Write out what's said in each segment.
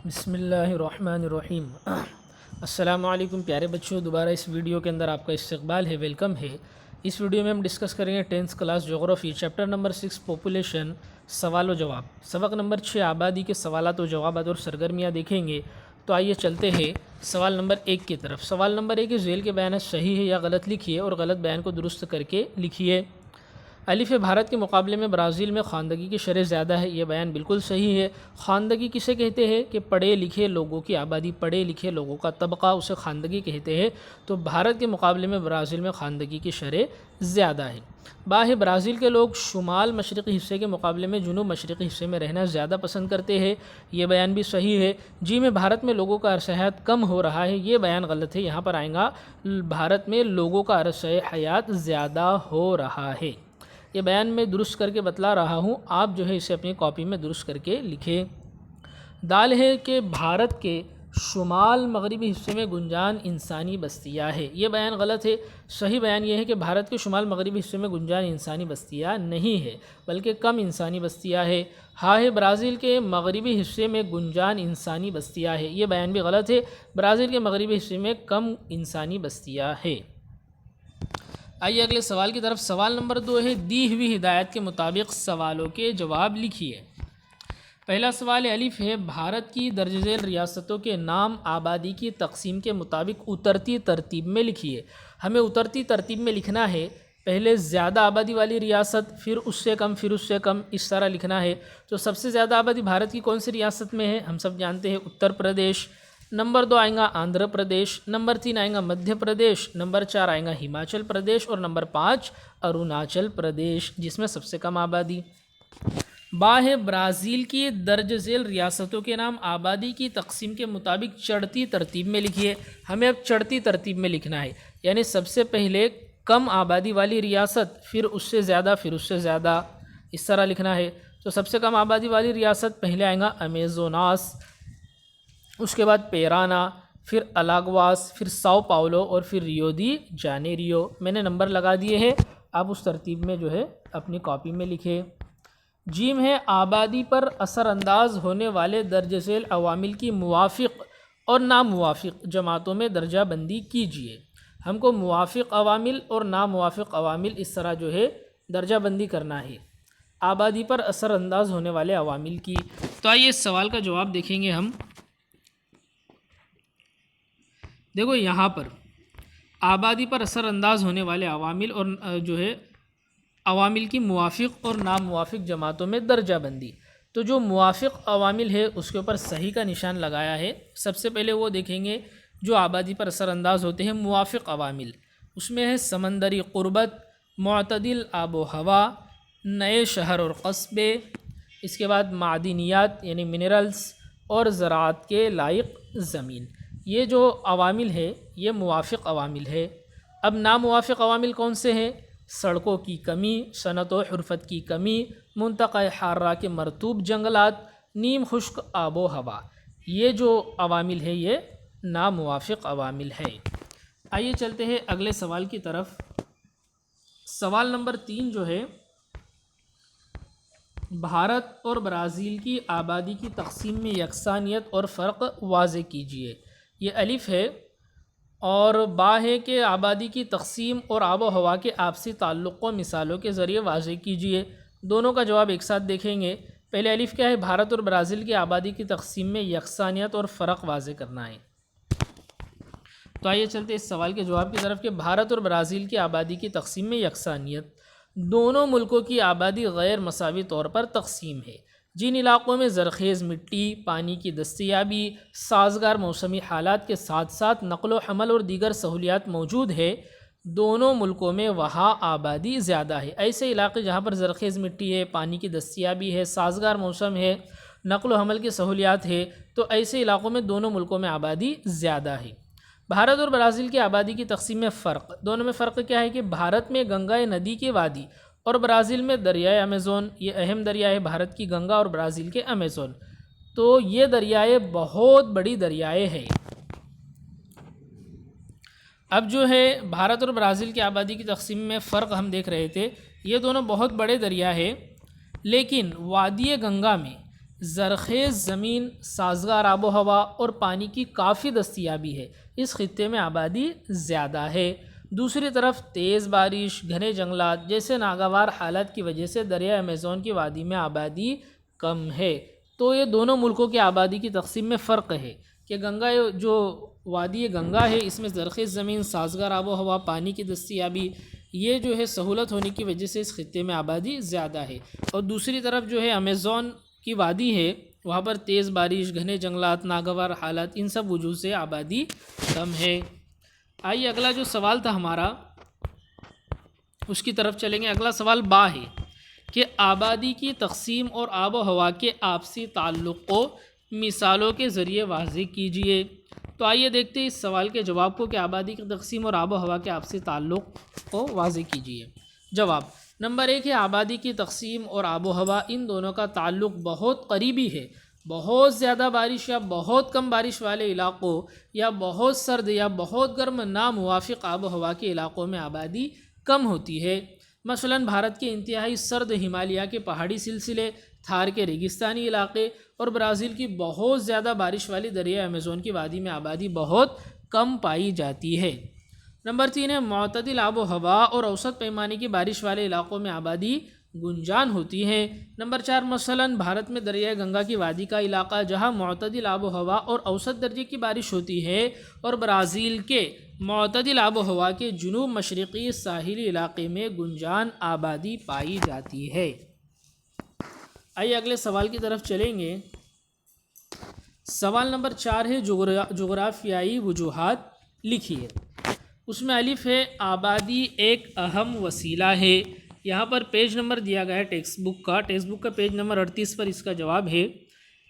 بسم اللہ الرحمن الرحیم۔ السلام علیکم پیارے بچوں، دوبارہ اس ویڈیو کے اندر آپ کا استقبال ہے، ویلکم ہے۔ اس ویڈیو میں ہم ڈسکس کریں گے 10th کلاس جغرافی چیپٹر نمبر 6 پاپولیشن، سوال و جواب، سبق نمبر 6 آبادی کے سوالات و جوابات اور سرگرمیاں دیکھیں گے۔ تو آئیے چلتے ہیں سوال نمبر 1 کی طرف۔ سوال نمبر 1 ذیل کے بیانات صحیح ہے یا غلط لکھیے اور غلط بیان کو درست کر کے لکھیے۔ الف بھارت کے مقابلے میں برازیل میں خواندگی کی شرح زیادہ ہے، یہ بیان بالکل صحیح ہے۔ خواندگی کسے کہتے ہیں کہ پڑھے لکھے لوگوں کی آبادی، پڑھے لکھے لوگوں کا طبقہ، اسے خواندگی کہتے ہیں۔ تو بھارت کے مقابلے میں برازیل میں خواندگی کی شرح زیادہ ہے۔ باہر برازیل کے لوگ شمال مشرقی حصے کے مقابلے میں جنوب مشرقی حصے میں رہنا زیادہ پسند کرتے ہیں، یہ بیان بھی صحیح ہے۔ جی میں بھارت میں لوگوں کا عرصہ حیات کم ہو رہا ہے، یہ بیان غلط ہے۔ یہاں پر آئیں گا بھارت میں لوگوں کا عرصہ حیات زیادہ ہو رہا ہے، یہ بیان میں درست کر کے بتلا رہا ہوں، آپ جو ہے اسے اپنی کاپی میں درست کر کے لکھیں۔ دال ہے کہ بھارت کے شمال مغربی حصے میں گنجان انسانی بستیاں ہے، یہ بیان غلط ہے۔ صحیح بیان یہ ہے کہ بھارت کے شمال مغربی حصے میں گنجان انسانی بستیاں نہیں ہے، بلکہ کم انسانی بستیاں ہے۔ ہاں ہے برازیل کے مغربی حصے میں گنجان انسانی بستیاں ہے، یہ بیان بھی غلط ہے۔ برازیل کے مغربی حصے میں کم انسانی بستیاں ہے۔ آئیے اگلے سوال کی طرف۔ سوال نمبر 2 ہے دی ہوئی ہدایت کے مطابق سوالوں کے جواب لکھیے۔ پہلا سوال الف ہے بھارت کی درج ذیل ریاستوں کے نام آبادی کی تقسیم کے مطابق اترتی ترتیب میں لکھیے۔ ہمیں اترتی ترتیب میں لکھنا ہے، پہلے زیادہ آبادی والی ریاست، پھر اس سے کم، پھر اس سے کم، اس طرح لکھنا ہے۔ تو سب سے زیادہ آبادی بھارت کی کون سی ریاست میں ہے؟ ہم سب جانتے ہیں اتر پردیش۔ نمبر 2 آئیں گا آندھرا پردیش، نمبر 3 آئیں گا مدھیہ پردیش، نمبر 4 آئیں گا ہماچل پردیش اور نمبر 5 اروناچل پردیش، جس میں سب سے کم آبادی۔ با ہے برازیل کی درج ذیل ریاستوں کے نام آبادی کی تقسیم کے مطابق چڑھتی ترتیب میں لکھیے۔ ہمیں اب چڑھتی ترتیب میں لکھنا ہے، یعنی سب سے پہلے کم آبادی والی ریاست، پھر اس سے زیادہ، پھر اس سے زیادہ، اس طرح لکھنا ہے۔ تو سب سے کم آبادی والی ریاست پہلے آئیں گا امیزوناس، اس کے بعد پیرانا، پھر الاگواس، پھر ساؤ پاولو اور پھر ریو دی جانیریو۔ میں نے نمبر لگا دیے ہیں، آپ اس ترتیب میں جو ہے اپنی کاپی میں لکھیں۔ جیم ہے آبادی پر اثر انداز ہونے والے درج ذیل عوامل کی موافق اور ناموافق جماعتوں میں درجہ بندی کیجیے۔ ہم کو موافق عوامل اور ناموافق عوامل اس طرح جو ہے درجہ بندی کرنا ہے آبادی پر اثر انداز ہونے والے عوامل کی۔ تو آئیے اس سوال کا جواب دیکھیں گے ہم۔ دیکھو یہاں پر آبادی پر اثر انداز ہونے والے عوامل اور جو ہے عوامل کی موافق اور ناموافق جماعتوں میں درجہ بندی۔ تو جو موافق عوامل ہے اس کے اوپر صحیح کا نشان لگایا ہے۔ سب سے پہلے وہ دیکھیں گے جو آبادی پر اثر انداز ہوتے ہیں موافق عوامل، اس میں ہے سمندری قربت، معتدل آب و ہوا، نئے شہر اور قصبے، اس کے بعد معدنیات یعنی منرلز اور زراعت کے لائق زمین۔ یہ جو عوامل ہے یہ موافق عوامل ہے۔ اب ناموافق عوامل کون سے ہیں؟ سڑکوں کی کمی، صنعت و حرفت کی کمی، منطقہ حارہ کے مرطوب جنگلات، نیم خشک آب و ہوا، یہ جو عوامل ہے یہ ناموافق عوامل ہے۔ آئیے چلتے ہیں اگلے سوال کی طرف۔ سوال نمبر 3 جو ہے بھارت اور برازیل کی آبادی کی تقسیم میں یکسانیت اور فرق واضح کیجیے۔ یہ الف ہے، اور با ہے کہ آبادی کی تقسیم اور آب و ہوا کے آپسی تعلق کو مثالوں کے ذریعے واضح کیجیے۔ دونوں کا جواب ایک ساتھ دیکھیں گے۔ پہلے الف کیا ہے؟ بھارت اور برازیل کی آبادی کی تقسیم میں یکسانیت اور فرق واضح کرنا ہے۔ تو آئیے چلتے اس سوال کے جواب کی طرف کہ بھارت اور برازیل کی آبادی کی تقسیم میں یکسانیت۔ دونوں ملکوں کی آبادی غیر مساوی طور پر تقسیم ہے۔ جن علاقوں میں زرخیز مٹی، پانی کی دستیابی، سازگار موسمی حالات کے ساتھ ساتھ نقل و حمل اور دیگر سہولیات موجود ہے، دونوں ملکوں میں وہاں آبادی زیادہ ہے۔ ایسے علاقے جہاں پر زرخیز مٹی ہے، پانی کی دستیابی ہے، سازگار موسم ہے، نقل و حمل کی سہولیات ہے، تو ایسے علاقوں میں دونوں ملکوں میں آبادی زیادہ ہے۔ بھارت اور برازیل کی آبادی کی تقسیم میں فرق، دونوں میں فرق کیا ہے کہ بھارت میں گنگا ندی کی وادی اور برازیل میں دریائے امیزون، یہ اہم دریا ہے بھارت کی گنگا اور برازیل کے امیزون، تو یہ دریائے بہت بڑی دریائے ہیں۔ اب جو ہے بھارت اور برازیل کی آبادی کی تقسیم میں فرق ہم دیکھ رہے تھے، یہ دونوں بہت بڑے دریا ہیں، لیکن وادی گنگا میں زرخیز زمین، سازگار آب و ہوا اور پانی کی کافی دستیابی ہے، اس خطے میں آبادی زیادہ ہے۔ دوسری طرف تیز بارش، گھنے جنگلات جیسے ناگوار حالات کی وجہ سے دریائے ایمیزون کی وادی میں آبادی کم ہے۔ تو یہ دونوں ملکوں کی آبادی کی تقسیم میں فرق ہے کہ گنگا جو وادی گنگا ہے اس میں زرخیز زمین، سازگار آب و ہوا، پانی کی دستیابی یہ جو ہے سہولت ہونے کی وجہ سے اس خطے میں آبادی زیادہ ہے، اور دوسری طرف جو ہے ایمیزون کی وادی ہے وہاں پر تیز بارش، گھنے جنگلات، ناگوار حالات ان سب وجوہ سے آبادی کم ہے۔ آئیے اگلا جو سوال تھا ہمارا اس کی طرف چلیں گے۔ اگلا سوال با ہے کہ آبادی کی تقسیم اور آب و ہوا کے آپسی تعلق کو مثالوں کے ذریعے واضح کیجیے۔ تو آئیے دیکھتے ہیں اس سوال کے جواب کو کہ آبادی کی تقسیم اور آب و ہوا کے آپسی تعلق کو واضح کیجیے۔ جواب نمبر 1 ہے آبادی کی تقسیم اور آب و ہوا ان دونوں کا تعلق بہت قریبی ہے۔ بہت زیادہ بارش یا بہت کم بارش والے علاقوں یا بہت سرد یا بہت گرم ناموافق آب و ہوا کے علاقوں میں آبادی کم ہوتی ہے۔ مثلاً بھارت کے انتہائی سرد ہمالیہ کے پہاڑی سلسلے، تھار کے ریگستانی علاقے اور برازیل کی بہت زیادہ بارش والی دریائے ایمیزون کی وادی میں آبادی بہت کم پائی جاتی ہے۔ نمبر 3 ہے معتدل آب و ہوا اور اوسط پیمانے کی بارش والے علاقوں میں آبادی گنجان ہوتی ہے۔ نمبر 4 مثلاً بھارت میں دریائے گنگا کی وادی کا علاقہ جہاں معتدل آب و ہوا اور اوسط درجے کی بارش ہوتی ہے، اور برازیل کے معتدل آب و ہوا کے جنوب مشرقی ساحلی علاقے میں گنجان آبادی پائی جاتی ہے۔ آئیے اگلے سوال کی طرف چلیں گے۔ سوال نمبر 4 ہے جغرافیائی وجوہات لکھیے۔ اس میں الف ہے آبادی ایک اہم وسیلہ ہے۔ یہاں پر پیج نمبر دیا گیا ہے ٹیکسٹ بک کا پیج نمبر 38 پر اس کا جواب ہے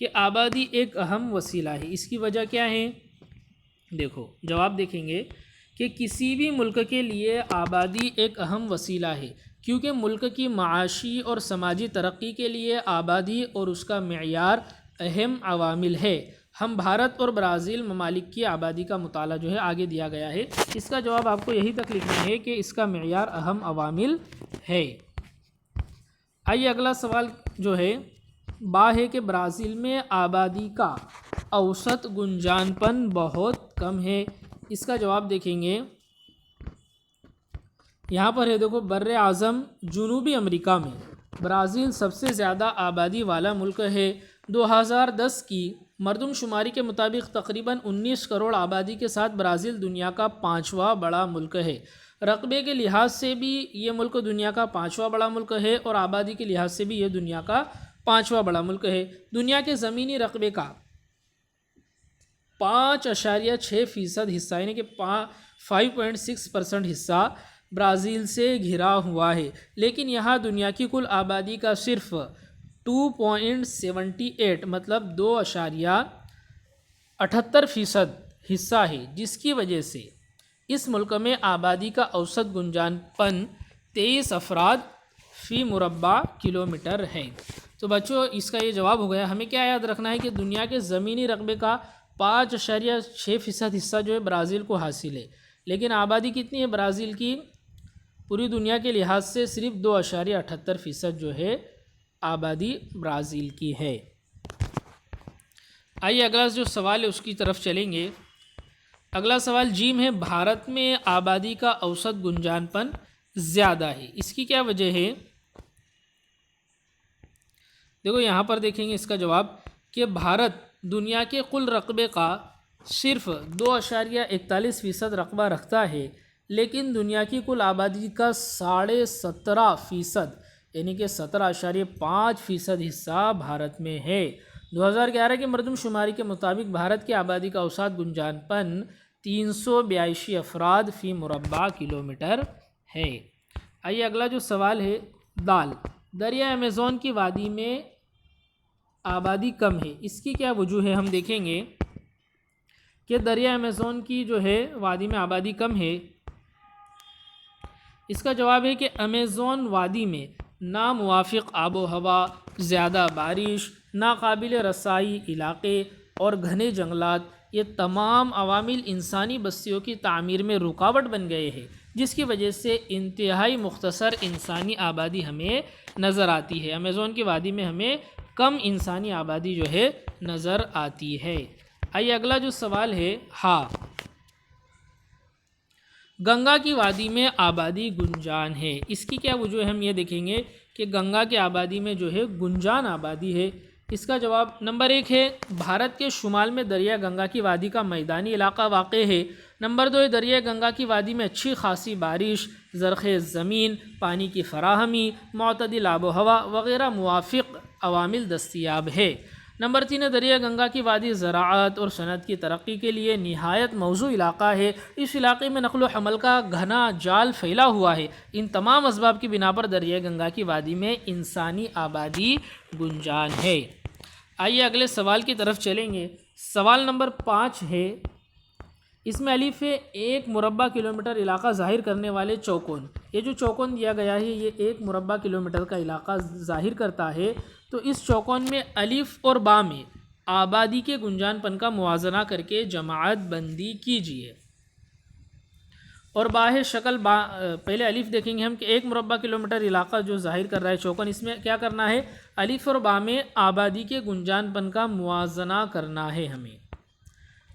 کہ آبادی ایک اہم وسیلہ ہے۔ اس کی وجہ کیا ہے؟ دیکھو جواب دیکھیں گے کہ کسی بھی ملک کے لیے آبادی ایک اہم وسیلہ ہے کیونکہ ملک کی معاشی اور سماجی ترقی کے لیے آبادی اور اس کا معیار اہم عوامل ہے۔ ہم بھارت اور برازیل ممالک کی آبادی کا مطالعہ جو ہے آگے دیا گیا ہے، اس کا جواب آپ کو یہی تک لکھنا ہے کہ اس کا معیار اہم عوامل ہے۔ آئیے اگلا سوال جو ہے با ہے کہ برازیل میں آبادی کا اوسط گنجان پن بہت کم ہے۔ اس کا جواب دیکھیں گے۔ یہاں پر ہے دیکھو بر اعظم جنوبی امریکہ میں برازیل سب سے زیادہ آبادی والا ملک ہے۔ 2010 کی مردم شماری کے مطابق تقریباً 19 کروڑ آبادی کے ساتھ برازیل دنیا کا 5واں بڑا ملک ہے۔ رقبے کے لحاظ سے بھی یہ ملک دنیا کا 5واں بڑا ملک ہے اور آبادی کے لحاظ سے بھی یہ دنیا کا 5واں بڑا ملک ہے۔ دنیا کے زمینی رقبے کا 5.6% حصہ یعنی کہ 5.6% حصہ برازیل سے گھرا ہوا ہے، لیکن یہاں دنیا کی کل آبادی کا صرف 2.78 مطلب 2.78% حصہ ہے، جس کی وجہ سے اس ملک میں آبادی کا اوسط گنجان پن 23 افراد فی مربع کلومیٹر ہے۔ تو بچوں اس کا یہ جواب ہو گیا۔ ہمیں کیا یاد رکھنا ہے کہ دنیا کے زمینی رقبے کا 5.6% حصہ جو ہے برازیل کو حاصل ہے، لیکن آبادی کتنی ہے برازیل کی؟ پوری دنیا کے لحاظ سے صرف 2.78% جو ہے آبادی برازیل کی ہے۔ آئیے اگلا جو سوال ہے اس کی طرف چلیں گے۔ اگلا سوال جیم ہے بھارت میں آبادی کا اوسط گنجان پن زیادہ ہے، اس کی کیا وجہ ہے؟ دیکھو یہاں پر دیکھیں گے اس کا جواب کہ بھارت دنیا کے کل رقبے کا صرف 2.41% رقبہ رکھتا ہے، لیکن دنیا کی کل آبادی کا 17.5% یعنی کہ 17.5% حصہ بھارت میں ہے۔ 2011 کی مردم شماری کے مطابق بھارت کی آبادی کا اوسط گنجان پن 382 افراد فی مربع کلومیٹر ہے۔ آئیے اگلا جو سوال ہے دال دریائے ایمیزون کی وادی میں آبادی کم ہے، اس کی کیا وجہ ہے؟ ہم دیکھیں گے کہ دریائے ایمیزون کی جو ہے وادی میں آبادی کم ہے۔ اس کا جواب ہے کہ ایمیزون وادی میں ناموافق آب و ہوا، زیادہ بارش، ناقابل رسائی علاقے اور گھنے جنگلات یہ تمام عوامل انسانی بستیوں کی تعمیر میں رکاوٹ بن گئے ہیں، جس کی وجہ سے انتہائی مختصر انسانی آبادی ہمیں نظر آتی ہے۔ ایمیزون کی وادی میں ہمیں کم انسانی آبادی جو ہے نظر آتی ہے۔ آئیے اگلا جو سوال ہے، ہاں گنگا کی وادی میں آبادی گنجان ہے، اس کی کیا وجہ ہے؟ ہم یہ دیکھیں گے کہ گنگا کی آبادی میں جو ہے گنجان آبادی ہے۔ اس کا جواب نمبر 1 ہے بھارت کے شمال میں دریا گنگا کی وادی کا میدانی علاقہ واقع ہے۔ نمبر 2 ہے دریا گنگا کی وادی میں اچھی خاصی بارش، زرخیز زمین، پانی کی فراہمی، معتدل آب و ہوا وغیرہ موافق عوامل دستیاب ہے۔ نمبر 3 ہے دریا گنگا کی وادی زراعت اور صنعت کی ترقی کے لیے نہایت موزوں علاقہ ہے۔ اس علاقے میں نقل و حمل کا گھنا جال پھیلا ہوا ہے۔ ان تمام اسباب کی بنا پر دریا گنگا کی وادی میں انسانی آبادی گنجان ہے۔ آئیے اگلے سوال کی طرف چلیں گے۔ سوال نمبر 5 ہے، اس میں الف ہے 1 مربع کلومیٹر علاقہ ظاہر کرنے والے چوکون۔ یہ جو چوکون دیا گیا ہے یہ 1 مربع کلومیٹر کا علاقہ ظاہر کرتا ہے۔ تو اس چوکون میں الف اور با میں آبادی کے گنجان پن کا موازنہ کر کے جماعت بندی کیجیے۔ اور با ہے شکل با، پہلے الف دیکھیں گے ہم کہ 1 مربع کلومیٹر علاقہ جو ظاہر کر رہا ہے چوکون، اس میں کیا کرنا ہے؟ الف اور با میں آبادی کے گنجان پن کا موازنہ کرنا ہے ہمیں۔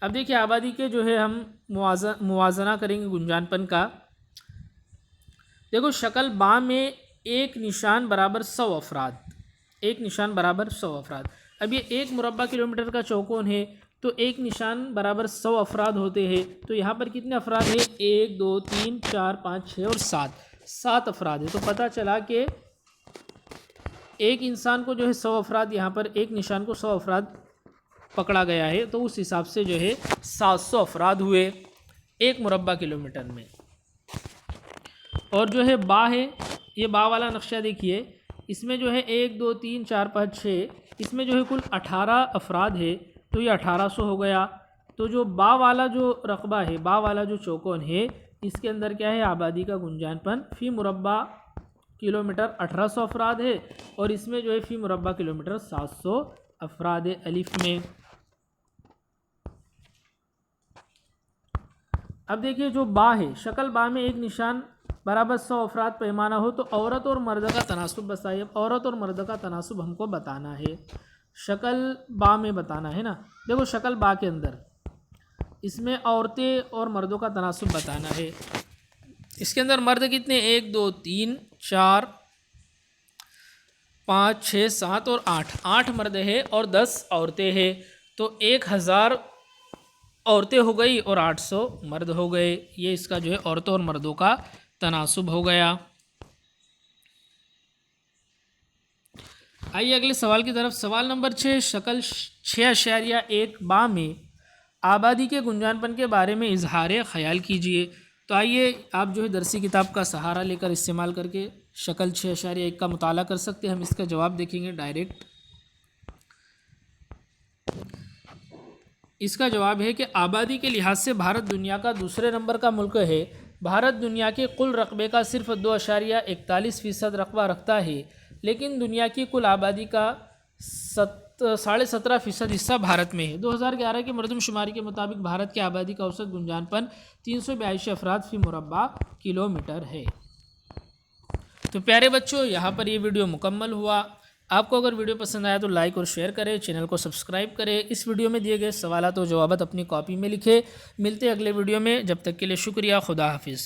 اب دیکھیں آبادی کے جو ہے ہم موازنہ کریں گے گنجان پن کا۔ دیکھو شکل با میں 1 نشان برابر 100 افراد، 1 نشان برابر 100 افراد۔ اب یہ 1 مربع کلومیٹر کا چوکون ہے تو 1 نشان برابر 100 افراد ہوتے ہیں۔ تو یہاں پر کتنے افراد ہیں؟ 1 2 3 4 5 6 اور 7 افراد ہے۔ تو پتہ چلا کہ ایک انسان کو جو ہے 100 افراد، یہاں پر ایک نشان کو 100 افراد پکڑا گیا ہے، تو اس حساب سے جو ہے 700 افراد ہوئے 1 مربع کلومیٹر میں۔ اور جو ہے با ہے، یہ با والا نقشہ دیکھیے، اس میں جو ہے 1 2 3 4 5 6، اس میں جو ہے کل 18 افراد ہے، تو یہ 1800 ہو گیا۔ تو جو با والا جو رقبہ ہے، با والا جو چوکون ہے، اس کے اندر کیا ہے؟ آبادی کا گنجان پن فی مربع کلومیٹر 1800 افراد ہے، اور اس میں جو ہے فی مربع کلومیٹر 700 افراد ہے الف میں۔ اب دیکھیے جو با ہے، شکل با میں 1 نشان برابر 100 افراد پیمانہ ہو تو عورت اور مرد کا تناسب بتائیے۔ عورت اور مرد کا تناسب ہم کو بتانا ہے، شکل با میں بتانا ہے نا۔ دیکھو شکل با کے اندر اس میں عورتیں اور مردوں کا تناسب بتانا ہے۔ اس کے اندر مرد کتنے؟ 1 2 3 4 5 6 7 اور 8 مرد ہے اور 10 عورتیں ہیں، تو 1000 عورتیں ہو گئی اور 800 مرد ہو گئے۔ یہ اس کا جو ہے عورتوں اور مردوں کا تناسب ہو گیا۔ آئیے اگلے سوال کی طرف۔ سوال نمبر 6، شکل 6.1 با میں آبادی کے گنجان پن کے بارے میں اظہار خیال کیجیے۔ تو آئیے آپ جو ہے درسی کتاب کا سہارا لے کر استعمال کر کے شکل 6.1 کا مطالعہ کر سکتے ہیں۔ ہم اس کا جواب دیکھیں گے ڈائریکٹ۔ اس کا جواب ہے کہ آبادی کے لحاظ سے بھارت دنیا کا دوسرے نمبر کا ملک ہے۔ بھارت دنیا کے کل رقبے کا صرف 2.41% رقبہ رکھتا ہے، لیکن دنیا کی کل آبادی کا 17.5% حصہ بھارت میں ہے۔ 2011 کی مردم شماری کے مطابق بھارت کی آبادی کا اوسط گنجان پن 382 افراد فی مربع کلومیٹر ہے۔ تو پیارے بچوں، یہاں پر یہ ویڈیو مکمل ہوا۔ آپ کو اگر ویڈیو پسند آیا تو لائک اور شیئر کریں، چینل کو سبسکرائب کریں۔ اس ویڈیو میں دیے گئے سوالات و جوابات اپنی کاپی میں لکھیں۔ ملتے ہیں اگلے ویڈیو میں، جب تک کے لیے شکریہ، خدا حافظ۔